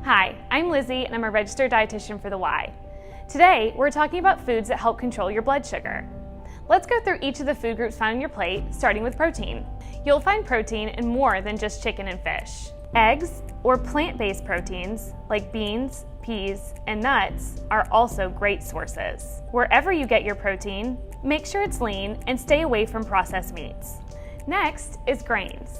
Hi, I'm Lizzie and I'm a registered dietitian for the Y. Today, we're talking about foods that help control your blood sugar. Let's go through each of the food groups found on your plate, starting with protein. You'll find protein in more than just chicken and fish. Eggs, or plant-based proteins, like beans, peas, and nuts, are also great sources. Wherever you get your protein, make sure it's lean and stay away from processed meats. Next is grains.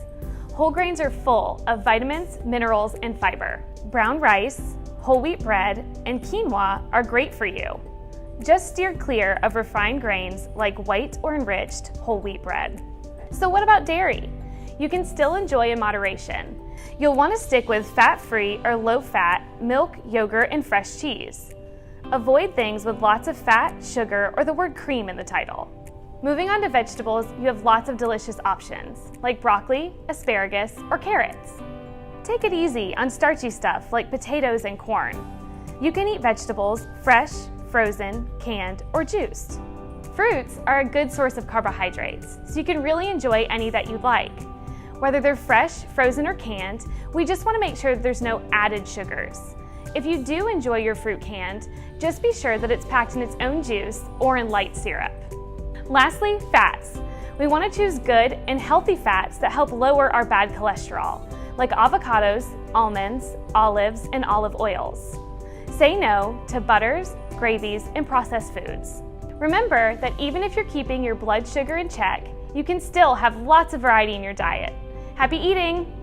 Whole grains are full of vitamins, minerals, and fiber. Brown rice, whole wheat bread, and quinoa are great for you. Just steer clear of refined grains like white or enriched whole wheat bread. So what about dairy? You can still enjoy in moderation. You'll want to stick with fat-free or low-fat milk, yogurt, and fresh cheese. Avoid things with lots of fat, sugar, or the word cream in the title. Moving on to vegetables, you have lots of delicious options, like broccoli, asparagus, or carrots. Take it easy on starchy stuff like potatoes and corn. You can eat vegetables fresh, frozen, canned, or juiced. Fruits are a good source of carbohydrates, so you can really enjoy any that you'd like. Whether they're fresh, frozen, or canned, we just want to make sure that there's no added sugars. If you do enjoy your fruit canned, just be sure that it's packed in its own juice or in light syrup. Lastly, fats. We want to choose good and healthy fats that help lower our bad cholesterol, like avocados, almonds, olives, and olive oils. Say no to butters, gravies, and processed foods. Remember that even if you're keeping your blood sugar in check, you can still have lots of variety in your diet. Happy eating!